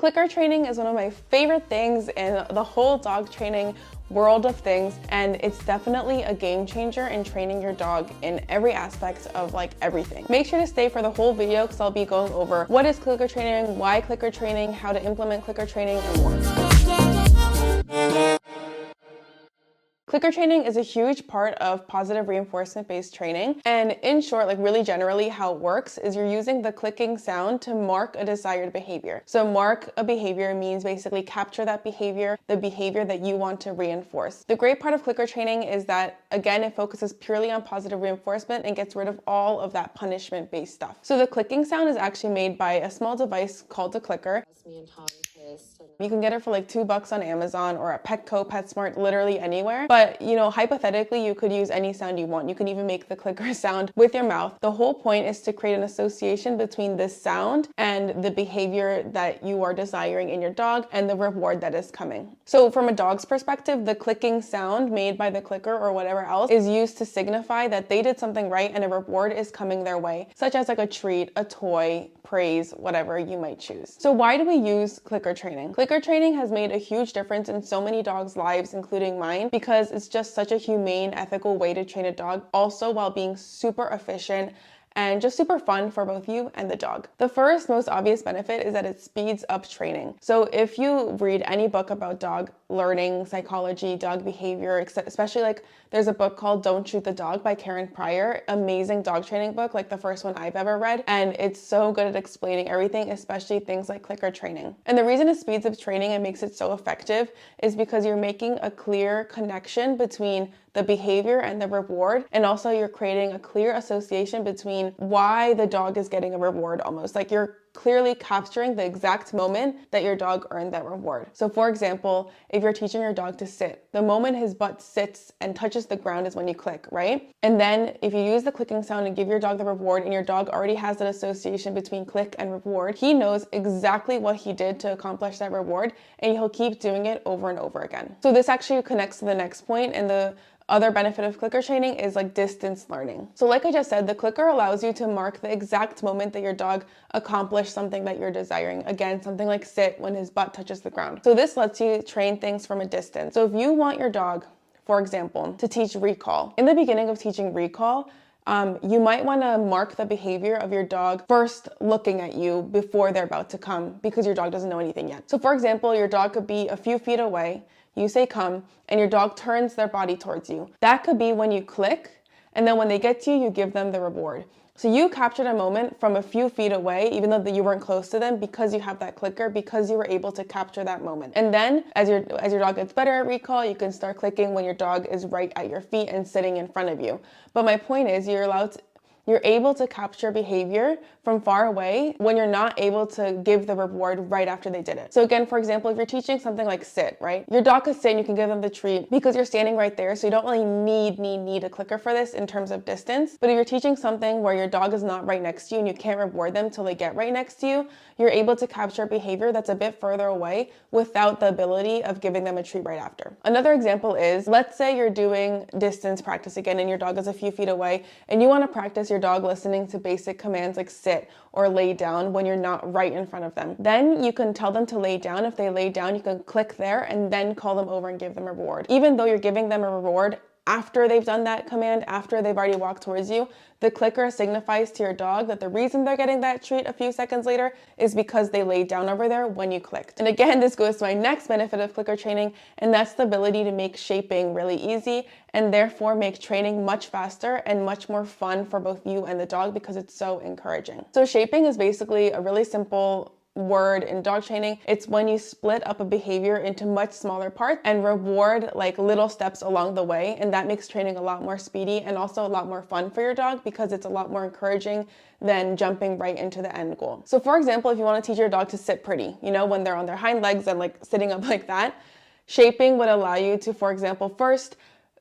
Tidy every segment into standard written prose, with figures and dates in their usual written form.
Clicker training is one of my favorite things in the whole dog training world of things, and it's definitely a game changer in training your dog in every aspect of everything. Make sure to stay for the whole video because I'll be going over what is clicker training, why clicker training, how to implement clicker training, and more. Clicker training is a huge part of positive reinforcement-based training. And in short, really generally how it works is you're using the clicking sound to mark a desired behavior. So mark a behavior means basically capture that behavior, the behavior that you want to reinforce. The great part of clicker training is that, again, it focuses purely on positive reinforcement and gets rid of all of that punishment-based stuff. So the clicking sound is actually made by a small device called a clicker. You can get it for $2 on Amazon or at Petco, PetSmart, literally anywhere. But hypothetically, you could use any sound you want. You can even make the clicker sound with your mouth. The whole point is to create an association between this sound and the behavior that you are desiring in your dog and the reward that is coming. So from a dog's perspective, the clicking sound made by the clicker or whatever else is used to signify that they did something right and a reward is coming their way, such as a treat, a toy, praise, whatever you might choose. So why do we use clicker training? Clicker training has made a huge difference in so many dogs' lives, including mine, because it's just such a humane, ethical way to train a dog, also while being super efficient and just super fun for both you and the dog. The first most obvious benefit is that it speeds up training. So if you read any book about dog learning, psychology, dog behavior, especially there's a book called Don't Shoot the Dog by Karen Pryor, amazing dog training book, the first one I've ever read, and it's so good at explaining everything, especially things like clicker training. And the reason it speeds up training and makes it so effective is because you're making a clear connection between the behavior and the reward, and also you're creating a clear association between why the dog is getting a reward almost. You're clearly capturing the exact moment that your dog earned that reward. So for example, if you're teaching your dog to sit, the moment his butt sits and touches the ground is when you click, right? And then if you use the clicking sound and give your dog the reward and your dog already has that association between click and reward, he knows exactly what he did to accomplish that reward and he'll keep doing it over and over again. So this actually connects to the next point, and the other benefit of clicker training is distance learning. So like I just said, the clicker allows you to mark the exact moment that your dog accomplished something that you're desiring. Again, something like sit when his butt touches the ground. So this lets you train things from a distance. So if you want your dog, for example, to teach recall, in the beginning of teaching recall, you might want to mark the behavior of your dog first looking at you before they're about to come, because your dog doesn't know anything yet. So for example, your dog could be a few feet away, you say come, and your dog turns their body towards you. That could be when you click, and then when they get to you, you give them the reward. So you captured a moment from a few feet away, even though you weren't close to them, because you have that clicker, because you were able to capture that moment. And then as your dog gets better at recall, you can start clicking when your dog is right at your feet and sitting in front of you. But my point is, you're able to capture behavior from far away when you're not able to give the reward right after they did it. So again, for example, if you're teaching something like sit, right? Your dog could sit and you can give them the treat because you're standing right there. So you don't really need a clicker for this in terms of distance. But if you're teaching something where your dog is not right next to you and you can't reward them till they get right next to you, you're able to capture behavior that's a bit further away without the ability of giving them a treat right after. Another example is, let's say you're doing distance practice again and your dog is a few feet away and you want to practice your dog listening to basic commands like sit or lay down when you're not right in front of them. Then you can tell them to lay down. If they lay down, you can click there and then call them over and give them a reward. Even though you're giving them a reward after they've done that command, after they've already walked towards you, the clicker signifies to your dog that the reason they're getting that treat a few seconds later is because they laid down over there when you clicked. And again, this goes to my next benefit of clicker training, and that's the ability to make shaping really easy and therefore make training much faster and much more fun for both you and the dog because it's so encouraging. So shaping is basically a really simple word in dog training. It's when you split up a behavior into much smaller parts and reward little steps along the way, and that makes training a lot more speedy and also a lot more fun for your dog because it's a lot more encouraging than jumping right into the end goal. So for example, if you want to teach your dog to sit pretty, when they're on their hind legs and sitting up like that, shaping would allow you to, for example, first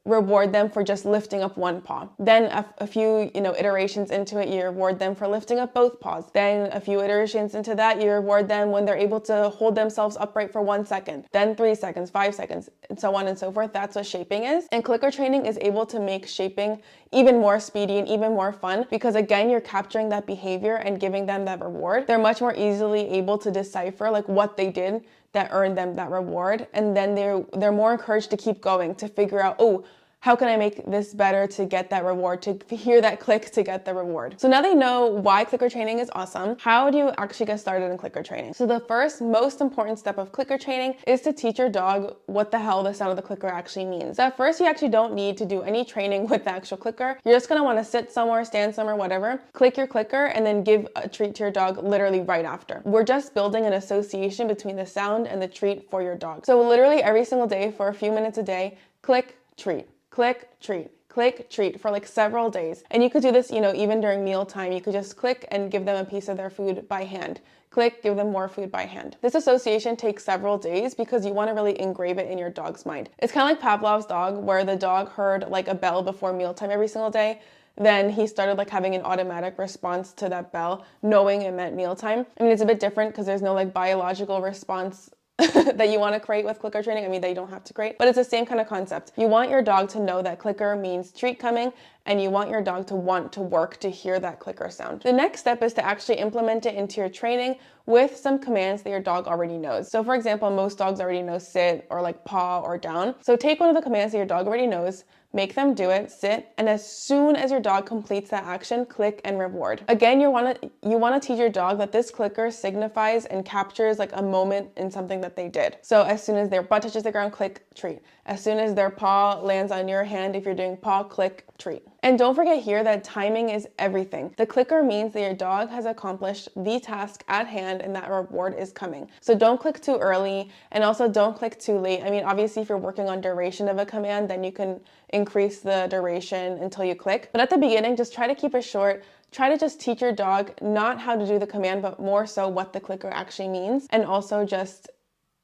reward them for just lifting up one paw. Then a few, iterations into it, you reward them for lifting up both paws. Then a few iterations into that, you reward them when they're able to hold themselves upright for 1 second, then 3 seconds, 5 seconds, and so on and so forth. That's what shaping is. And clicker training is able to make shaping even more speedy and even more fun, because again, you're capturing that behavior and giving them that reward. They're much more easily able to decipher like what they did that earned them that reward. And then they're more encouraged to keep going, to figure out, oh, how can I make this better to get that reward, to hear that click to get the reward? So now they know why clicker training is awesome. How do you actually get started in clicker training? So the first most important step of clicker training is to teach your dog what the hell the sound of the clicker actually means. So at first, you actually don't need to do any training with the actual clicker. You're just gonna wanna sit somewhere, stand somewhere, whatever, click your clicker, and then give a treat to your dog literally right after. We're just building an association between the sound and the treat for your dog. So literally every single day for a few minutes a day, click, treat. Click, treat, click, treat for like several days. And you could do this, even during mealtime. You could just click and give them a piece of their food by hand. Click, give them more food by hand. This association takes several days because you want to really engrave it in your dog's mind. It's kind of like Pavlov's dog, where the dog heard like a bell before mealtime every single day. Then he started like having an automatic response to that bell, knowing it meant mealtime. I mean, it's a bit different because there's no like biological response that you want to create with clicker training. I mean, that you don't have to create, but it's the same kind of concept. You want your dog to know that clicker means treat coming, and you want your dog to want to work to hear that clicker sound. The next step is to actually implement it into your training with some commands that your dog already knows. So for example, most dogs already know sit or like paw or down. So take one of the commands that your dog already knows, make them do it, sit, and as soon as your dog completes that action, click and reward. Again, you want to teach your dog that this clicker signifies and captures like a moment in something that they did. So as soon as their butt touches the ground, click, treat. As soon as their paw lands on your hand, if you're doing paw, click, treat. And don't forget here that timing is everything. The clicker means that your dog has accomplished the task at hand and that reward is coming. So don't click too early, and also don't click too late. I mean, obviously if you're working on duration of a command, then you can increase the duration until you click. But at the beginning, just try to keep it short. Try to just teach your dog not how to do the command, but more so what the clicker actually means. And also just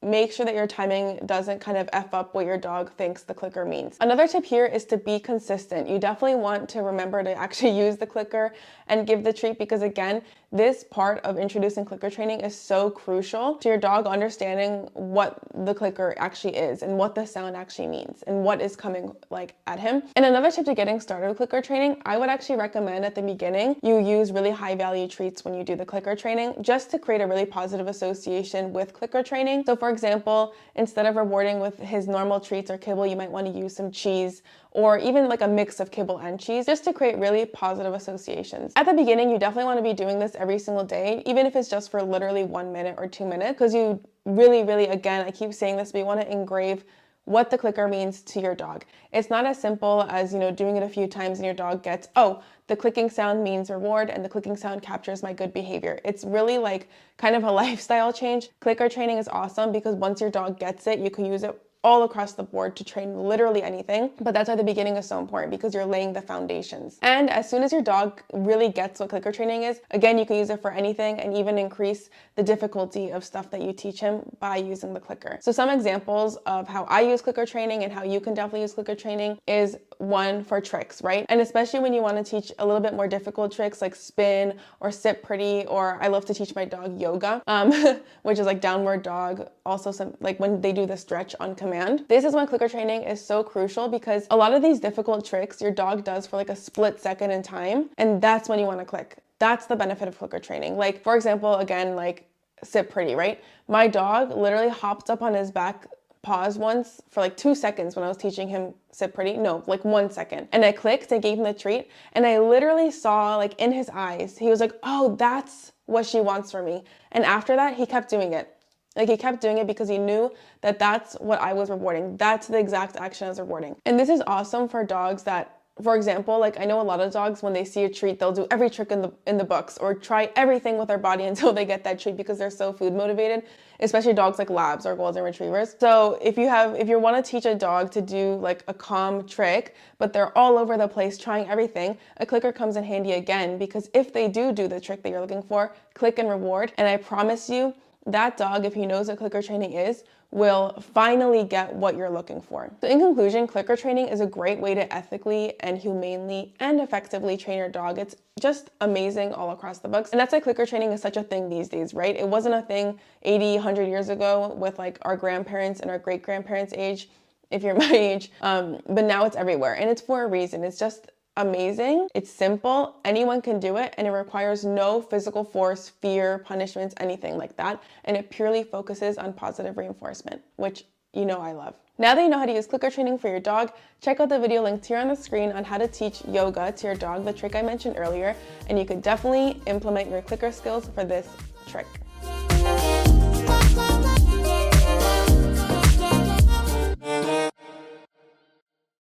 make sure that your timing doesn't kind of F up what your dog thinks the clicker means. Another tip here is to be consistent. You definitely want to remember to actually use the clicker and give the treat, because again, this part of introducing clicker training is so crucial to your dog understanding what the clicker actually is and what the sound actually means and what is coming like at him. And another tip to getting started with clicker training, I would actually recommend at the beginning you use really high value treats when you do the clicker training, just to create a really positive association with clicker training. So for example, instead of rewarding with his normal treats or kibble, you might want to use some cheese, or even like a mix of kibble and cheese, just to create really positive associations. At the beginning, you definitely want to be doing this every single day, even if it's just for literally 1 minute or 2 minutes, because you really, again, I keep saying this, but you want to engrave what the clicker means to your dog. It's not as simple as, doing it a few times and your dog gets, oh, the clicking sound means reward and the clicking sound captures my good behavior. It's really like kind of a lifestyle change. Clicker training is awesome because once your dog gets it, you can use it all across the board to train literally anything. But that's why the beginning is so important, because you're laying the foundations. And as soon as your dog really gets what clicker training is, again, you can use it for anything and even increase the difficulty of stuff that you teach him by using the clicker. So some examples of how I use clicker training and how you can definitely use clicker training is one for tricks, right? And especially when you want to teach a little bit more difficult tricks like spin or sit pretty, or I love to teach my dog yoga, which is like downward dog. Also some like when they do the stretch on command. This is when clicker training is so crucial, because a lot of these difficult tricks your dog does for like a split second in time, and that's when you want to click. That's the benefit of clicker training. Like for example, again, like sit pretty, right? My dog literally hopped up on his back paws once for like 2 seconds when I was teaching him sit pretty. No, like 1 second. And I clicked and gave him the treat, and I literally saw like in his eyes, he was like, oh, that's what she wants from me. And after that, he kept doing it. Like he kept doing it because he knew that that's what I was rewarding. That's the exact action I was rewarding. And this is awesome for dogs that, for example, like I know a lot of dogs, when they see a treat, they'll do every trick in the books or try everything with their body until they get that treat, because they're so food motivated, especially dogs like labs or golden retrievers. So if you want to teach a dog to do like a calm trick, but they're all over the place trying everything, a clicker comes in handy again, because if they do the trick that you're looking for, click and reward. And I promise you, that dog, if he knows what clicker training is, will finally get what you're looking for. So in conclusion, clicker training is a great way to ethically and humanely and effectively train your dog. It's just amazing all across the books. And that's why clicker training is such a thing these days, right? It wasn't a thing 80, 100 years ago with like our grandparents and our great-grandparents' age, if you're my age, but now it's everywhere, and it's for a reason. It's just amazing. It's simple, anyone can do it, and it requires no physical force, fear, punishments, anything like that. And it purely focuses on positive reinforcement, which you know I love. Now that you know how to use clicker training for your dog, check out the video linked here on the screen on how to teach yoga to your dog, the trick I mentioned earlier, and you could definitely implement your clicker skills for this trick.